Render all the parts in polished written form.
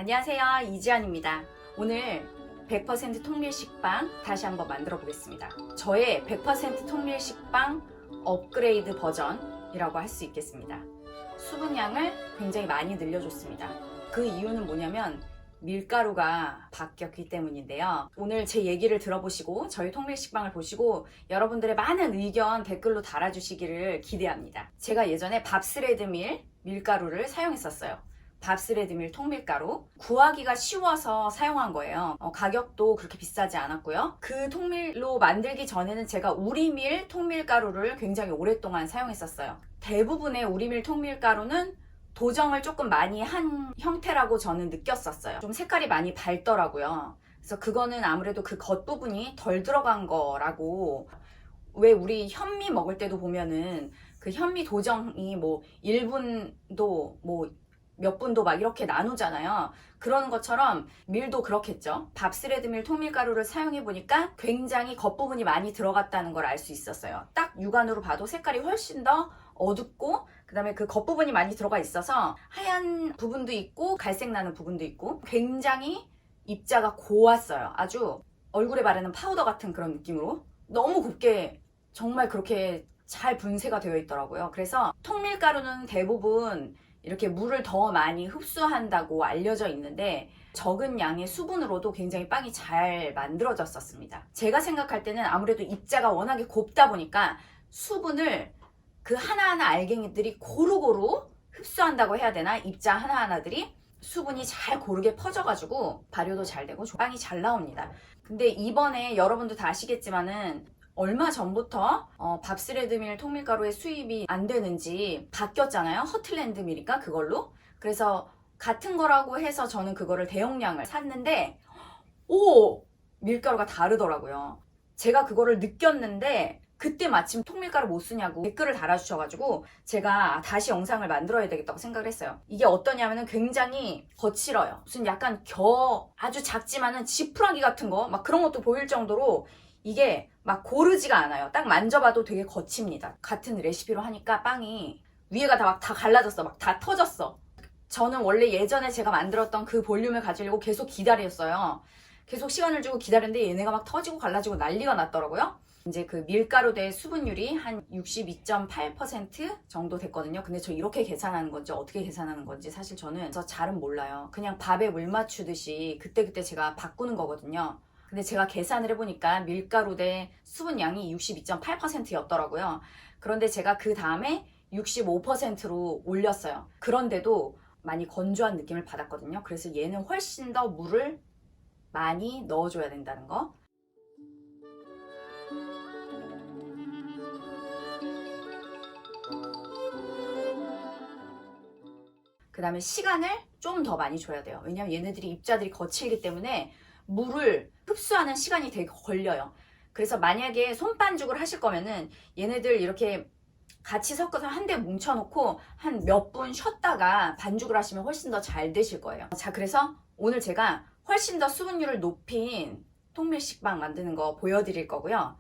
안녕하세요, 이지연입니다. 오늘 100% 통밀 식빵 다시 한번 만들어 보겠습니다. 저의 100% 통밀 식빵 업그레이드 버전이라고 할 수 있겠습니다. 수분량을 굉장히 많이 늘려줬습니다. 그 이유는 뭐냐면 밀가루가 바뀌었기 때문인데요. 오늘 제 얘기를 들어보시고 저희 통밀 식빵을 보시고 여러분들의 많은 의견 댓글로 달아주시기를 기대합니다. 제가 예전에 밥스레드밀 밀가루를 사용했었어요. 밥스레드밀 통밀가루 구하기가 쉬워서 사용한 거예요. 가격도 그렇게 비싸지 않았고요. 그 통밀로 만들기 전에는 제가 우리밀 통밀가루를 굉장히 오랫동안 사용했었어요. 대부분의 우리밀 통밀가루는 도정을 조금 많이 한 형태라고 저는 느꼈었어요. 좀 색깔이 많이 밝더라고요. 그래서 그거는 아무래도 그 겉부분이 덜 들어간 거라고. 왜 우리 현미 먹을 때도 보면은 그 현미 도정이 뭐 1분도 뭐 몇 분도 막 이렇게 나누잖아요. 그런 것처럼 밀도 그렇겠죠. 밥스레드밀 통밀가루를 사용해 보니까 굉장히 겉부분이 많이 들어갔다는 걸 알 수 있었어요. 딱 육안으로 봐도 색깔이 훨씬 더 어둡고 그 다음에 그 겉부분이 많이 들어가 있어서 하얀 부분도 있고 갈색 나는 부분도 있고 굉장히 입자가 고왔어요. 아주 얼굴에 바르는 파우더 같은 그런 느낌으로 너무 곱게 정말 그렇게 잘 분쇄가 되어 있더라고요. 그래서 통밀가루는 대부분 이렇게 물을 더 많이 흡수한다고 알려져 있는데 적은 양의 수분으로도 굉장히 빵이 잘 만들어졌었습니다. 제가 생각할 때는 아무래도 입자가 워낙에 곱다 보니까 수분을 그 하나하나 알갱이들이 고루고루 흡수한다고 해야 되나? 입자 하나하나들이 수분이 잘 고르게 퍼져가지고 발효도 잘 되고 빵이 잘 나옵니다. 근데 이번에 여러분도 다 아시겠지만은 얼마 전부터 밥스레드밀 통밀가루의 수입이 안 되는지 바뀌었잖아요. 허틀랜드 밀인가 그걸로. 그래서 같은 거라고 해서 저는 그거를 대용량을 샀는데 밀가루가 다르더라고요. 제가 그거를 느꼈는데 그때 마침 통밀가루 못 쓰냐고 댓글을 달아주셔가지고 제가 다시 영상을 만들어야 되겠다고 생각을 했어요. 이게 어떠냐면은 굉장히 거칠어요. 무슨 약간 아주 작지만은 지푸라기 같은 거 막 그런 것도 보일 정도로 이게 막 고르지가 않아요. 딱 만져봐도 되게 거칩니다. 같은 레시피로 하니까 빵이 위에가 다 갈라졌어. 막 다 터졌어. 저는 원래 예전에 제가 만들었던 그 볼륨을 가지려고 계속 기다렸어요. 계속 시간을 주고 기다렸는데 얘네가 막 터지고 갈라지고 난리가 났더라고요. 이제 그 밀가루 대 수분율이 한 62.8% 정도 됐거든요. 근데 저 이렇게 계산하는 건지 어떻게 계산하는 건지 사실 저는 잘은 몰라요. 그냥 밥에 물 맞추듯이 그때그때 제가 바꾸는 거거든요. 근데 제가 계산을 해보니까 밀가루 대 수분량이 62.8%였더라고요. 그런데 제가 그 다음에 65%로 올렸어요. 그런데도 많이 건조한 느낌을 받았거든요. 그래서 얘는 훨씬 더 물을 많이 넣어줘야 된다는 거. 그 다음에 시간을 좀 더 많이 줘야 돼요. 왜냐면 얘네들이 입자들이 거칠기 때문에 물을 흡수하는 시간이 되게 걸려요. 그래서 만약에 손반죽을 하실 거면은 얘네들 이렇게 같이 섞어서 한 대 뭉쳐놓고 한 몇 분 쉬었다가 반죽을 하시면 훨씬 더 잘 되실 거예요. 자, 그래서 오늘 제가 훨씬 더 수분율을 높인 통밀 식빵 만드는 거 보여드릴 거고요.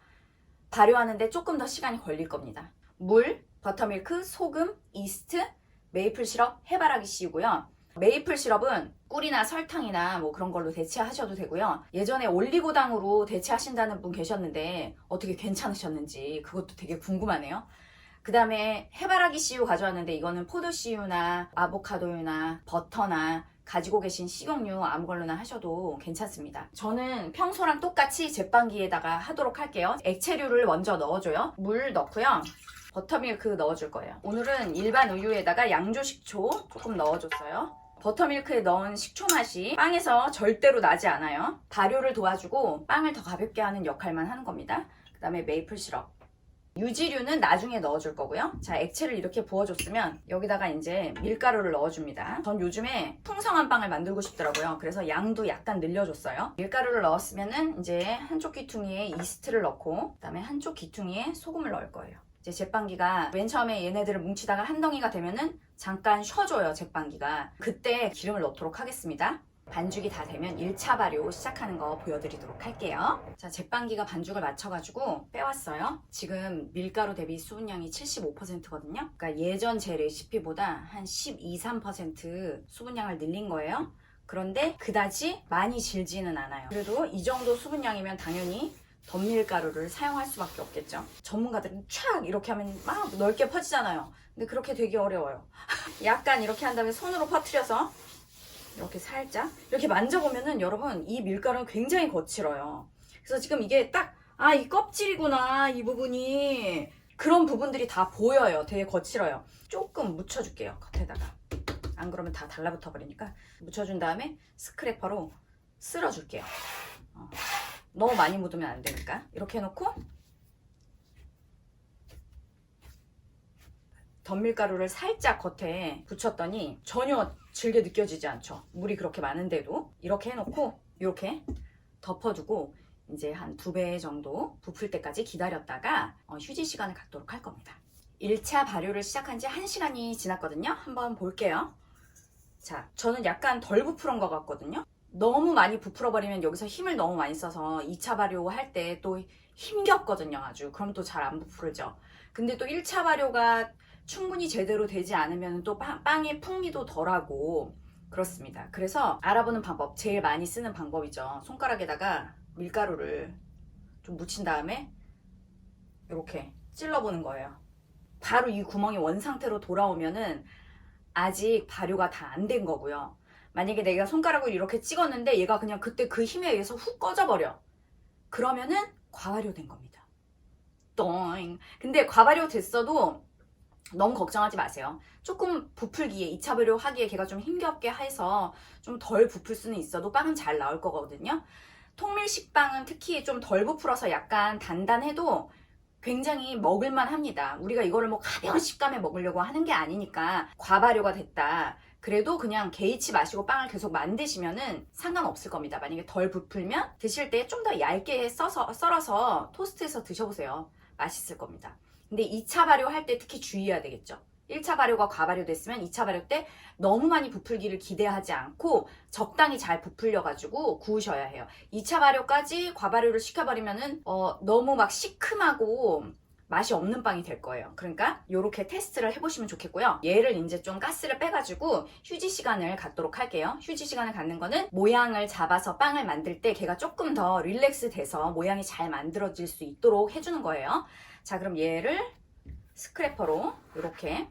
발효하는데 조금 더 시간이 걸릴 겁니다. 물, 버터밀크, 소금, 이스트, 메이플 시럽, 해바라기 씨유고요. 메이플 시럽은 꿀이나 설탕이나 뭐 그런 걸로 대체하셔도 되고요. 예전에 올리고당으로 대체하신다는 분 계셨는데 어떻게 괜찮으셨는지 그것도 되게 궁금하네요. 그 다음에 해바라기 씨유 가져왔는데 이거는 포도 씨유나 아보카도유나 버터나 가지고 계신 식용유 아무걸로나 하셔도 괜찮습니다. 저는 평소랑 똑같이 제빵기에다가 하도록 할게요. 액체류를 먼저 넣어줘요. 물 넣고요. 버터밀크 넣어줄 거예요. 오늘은 일반 우유에다가 양조식초 조금 넣어줬어요. 버터밀크에 넣은 식초 맛이 빵에서 절대로 나지 않아요. 발효를 도와주고 빵을 더 가볍게 하는 역할만 하는 겁니다. 그 다음에 메이플 시럽. 유지류는 나중에 넣어줄 거고요. 자, 액체를 이렇게 부어줬으면 여기다가 이제 밀가루를 넣어줍니다. 전 요즘에 풍성한 빵을 만들고 싶더라고요. 그래서 양도 약간 늘려줬어요. 밀가루를 넣었으면은 이제 한쪽 귀퉁이에 이스트를 넣고 그다음에 한쪽 귀퉁이에 소금을 넣을 거예요. 이제 제빵기가 맨 처음에 얘네들을 뭉치다가 한 덩이가 되면은 잠깐 쉬어줘요, 제빵기가. 그때 기름을 넣도록 하겠습니다. 반죽이 다 되면 1차 발효 시작하는 거 보여드리도록 할게요. 자, 제빵기가 반죽을 맞춰가지고 빼왔어요. 지금 밀가루 대비 수분량이 75%거든요. 그러니까 예전 제 레시피보다 한 12, 13% 수분량을 늘린 거예요. 그런데 그다지 많이 질지는 않아요. 그래도 이 정도 수분량이면 당연히 덤밀가루를 사용할 수밖에 없겠죠. 전문가들은 촥 이렇게 하면 막 넓게 퍼지잖아요. 근데 그렇게 되게 어려워요. 약간 이렇게 한 다음에 손으로 퍼뜨려서 이렇게 살짝 이렇게 만져보면은 여러분 이 밀가루는 굉장히 거칠어요. 그래서 지금 이게 딱 이 껍질이구나, 이 부분이. 그런 부분들이 다 보여요. 되게 거칠어요. 조금 묻혀줄게요, 겉에다가. 안 그러면 다 달라붙어 버리니까 묻혀준 다음에 스크래퍼로 쓸어줄게요. 너무 많이 묻으면 안 되니까. 이렇게 해놓고 덤밀가루를 살짝 겉에 붙였더니 전혀 질게 느껴지지 않죠. 물이 그렇게 많은데도. 이렇게 해놓고 이렇게 덮어두고 이제 한 2배 정도 부풀 때까지 기다렸다가 휴지 시간을 갖도록 할 겁니다. 1차 발효를 시작한 지 1시간이 지났거든요. 한번 볼게요. 자, 저는 약간 덜 부풀은 것 같거든요. 너무 많이 부풀어 버리면 여기서 힘을 너무 많이 써서 2차 발효할 때 또 힘겹거든요, 아주. 그럼 또 잘 안 부풀죠. 근데 또 1차 발효가 충분히 제대로 되지 않으면 또 빵의 풍미도 덜하고 그렇습니다. 그래서 알아보는 방법, 제일 많이 쓰는 방법이죠. 손가락에다가 밀가루를 좀 묻힌 다음에 이렇게 찔러보는 거예요. 바로 이 구멍이 원상태로 돌아오면은 아직 발효가 다 안 된 거고요. 만약에 내가 손가락을 이렇게 찍었는데 얘가 그냥 그때 그 힘에 의해서 훅 꺼져버려. 그러면은 과발효된 겁니다. 똥. 근데 과발효 됐어도 너무 걱정하지 마세요. 조금 부풀기에 2차 발효하기에 걔가 좀 힘겹게 해서 좀 덜 부풀 수는 있어도 빵은 잘 나올 거거든요. 통밀식빵은 특히 좀 덜 부풀어서 약간 단단해도 굉장히 먹을만 합니다. 우리가 이거를 뭐 가벼운 식감에 먹으려고 하는 게 아니니까. 과발효가 됐다 그래도 그냥 개의치 마시고 빵을 계속 만드시면은 상관없을 겁니다. 만약에 덜 부풀면 드실 때 좀 더 얇게 썰어서 토스트해서 드셔보세요. 맛있을 겁니다. 근데 2차 발효할 때 특히 주의해야 되겠죠. 1차 발효가 과발효됐으면 2차 발효 때 너무 많이 부풀기를 기대하지 않고 적당히 잘 부풀려가지고 구우셔야 해요. 2차 발효까지 과발효를 시켜버리면은 너무 막 시큼하고 맛이 없는 빵이 될 거예요. 그러니까 이렇게 테스트를 해보시면 좋겠고요. 얘를 이제 좀 가스를 빼가지고 휴지 시간을 갖도록 할게요. 휴지 시간을 갖는 거는 모양을 잡아서 빵을 만들 때 걔가 조금 더 릴렉스 돼서 모양이 잘 만들어질 수 있도록 해주는 거예요. 자, 그럼 얘를 스크래퍼로 이렇게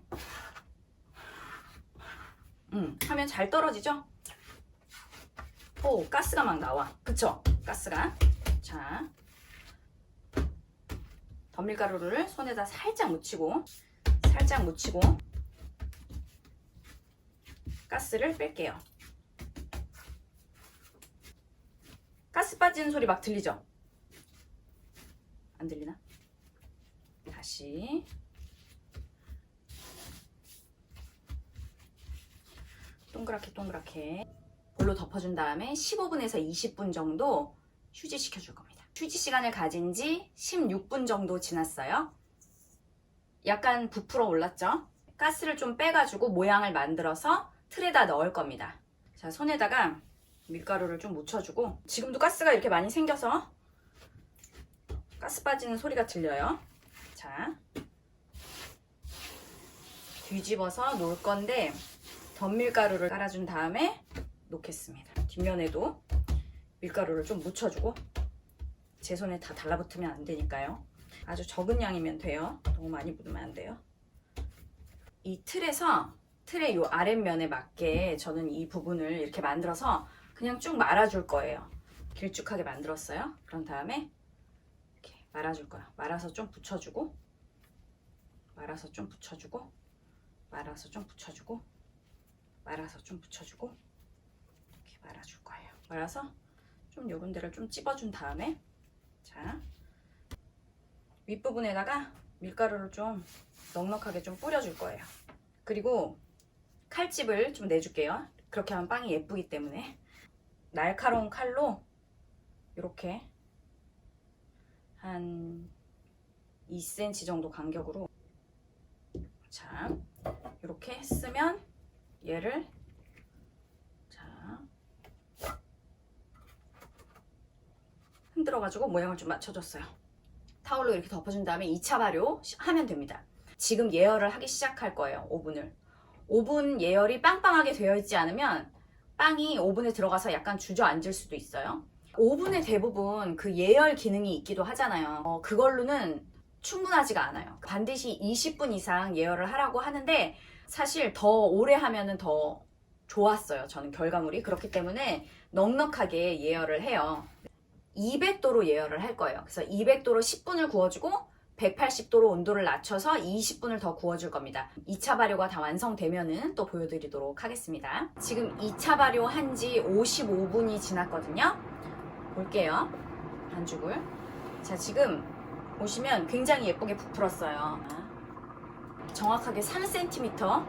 하면 잘 떨어지죠? 오, 가스가 막 나와. 그쵸? 가스가. 자, 덤밀가루를 손에다 살짝 묻히고 가스를 뺄게요. 가스 빠지는 소리 막 들리죠? 안 들리나? 다시 동그랗게 볼로 덮어준 다음에 15분에서 20분 정도 휴지시켜 줄 겁니다. 휴지 시간을 가진 지 16분 정도 지났어요. 약간 부풀어 올랐죠? 가스를 좀 빼가지고 모양을 만들어서 틀에다 넣을 겁니다. 자, 손에다가 밀가루를 좀 묻혀주고, 지금도 가스가 이렇게 많이 생겨서 가스 빠지는 소리가 들려요. 자, 뒤집어서 놓을 건데 덤밀가루를 깔아준 다음에 놓겠습니다. 뒷면에도 밀가루를 좀 묻혀주고, 제 손에 다 달라붙으면 안 되니까요. 아주 적은 양이면 돼요. 너무 많이 묻으면 안 돼요. 이 틀의 요 아랫면에 맞게 저는 이 부분을 이렇게 만들어서 그냥 쭉 말아줄 거예요. 길쭉하게 만들었어요. 그런 다음에 이렇게 말아줄 거예요. 말아서 좀 붙여주고, 말아서 좀 붙여주고, 말아서 좀 붙여주고, 말아서 좀 붙여주고, 이렇게 말아줄 거예요. 말아서 좀 요런 데를 좀 찝어준 다음에, 자, 윗부분에다가 밀가루를 좀 넉넉하게 좀 뿌려줄 거예요. 그리고 칼집을 좀 내줄게요. 그렇게 하면 빵이 예쁘기 때문에. 날카로운 칼로 이렇게 한 2cm 정도 간격으로, 자, 이렇게 했으면 얘를, 자, 흔들어가지고 모양을 좀 맞춰줬어요. 타올로 이렇게 덮어준 다음에 2차 발효 하면 됩니다. 지금 예열을 하기 시작할 거예요. 오븐 예열이 빵빵하게 되어 있지 않으면 빵이 오븐에 들어가서 약간 주저앉을 수도 있어요. 오븐에 대부분 그 예열 기능이 있기도 하잖아요. 그걸로는 충분하지가 않아요. 반드시 20분 이상 예열을 하라고 하는데 사실 더 오래 하면은 더 좋았어요. 저는 결과물이. 그렇기 때문에 넉넉하게 예열을 해요. 200도로 예열을 할 거예요. 그래서 200도로 10분을 구워주고 180도로 온도를 낮춰서 20분을 더 구워줄 겁니다. 2차 발효가 다 완성되면은 또 보여드리도록 하겠습니다. 지금 2차 발효 한 지 55분이 지났거든요. 볼게요. 반죽을. 자, 지금 보시면 굉장히 예쁘게 부풀었어요. 정확하게 3cm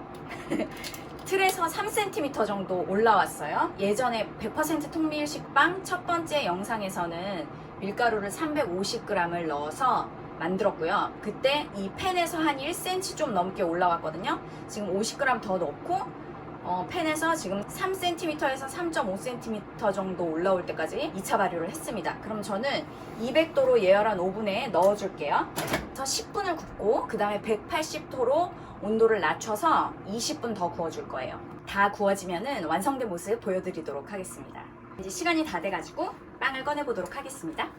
틀에서 3cm 정도 올라왔어요. 예전에 100% 통밀 식빵 첫 번째 영상에서는 밀가루를 350g을 넣어서 만들었고요. 그때 이 팬에서 한 1cm 좀 넘게 올라왔거든요. 지금 50g 더 넣고 팬에서 지금 3cm에서 3.5cm 정도 올라올 때까지 2차 발효를 했습니다. 그럼 저는 200도로 예열한 오븐에 넣어줄게요. 그래서 10분을 굽고 그 다음에 180도로 온도를 낮춰서 20분 더 구워줄 거예요. 다 구워지면은 완성된 모습 보여드리도록 하겠습니다. 이제 시간이 다 돼가지고 빵을 꺼내보도록 하겠습니다.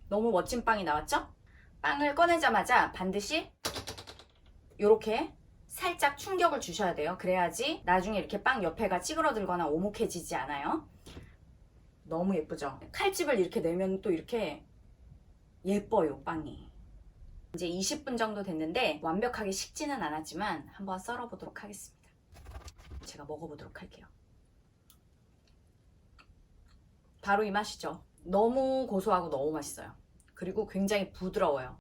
너무 멋진 빵이 나왔죠? 빵을 꺼내자마자 반드시 이렇게 살짝 충격을 주셔야 돼요. 그래야지 나중에 이렇게 빵 옆에가 찌그러들거나 오목해지지 않아요. 너무 예쁘죠? 칼집을 이렇게 내면 또 이렇게 예뻐요, 빵이. 이제 20분 정도 됐는데 완벽하게 식지는 않았지만 한번 썰어보도록 하겠습니다. 제가 먹어보도록 할게요. 바로 이 맛이죠. 너무 고소하고 너무 맛있어요. 그리고 굉장히 부드러워요.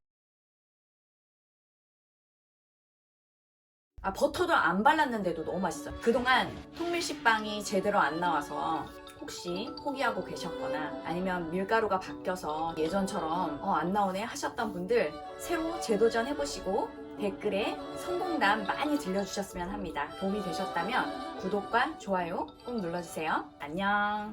버터도 안 발랐는데도 너무 맛있어요. 그동안 통밀식빵이 제대로 안 나와서 혹시 포기하고 계셨거나 아니면 밀가루가 바뀌어서 예전처럼 안 나오네 하셨던 분들 새로 재도전 해보시고 댓글에 성공담 많이 들려주셨으면 합니다. 도움이 되셨다면 구독과 좋아요 꼭 눌러주세요. 안녕.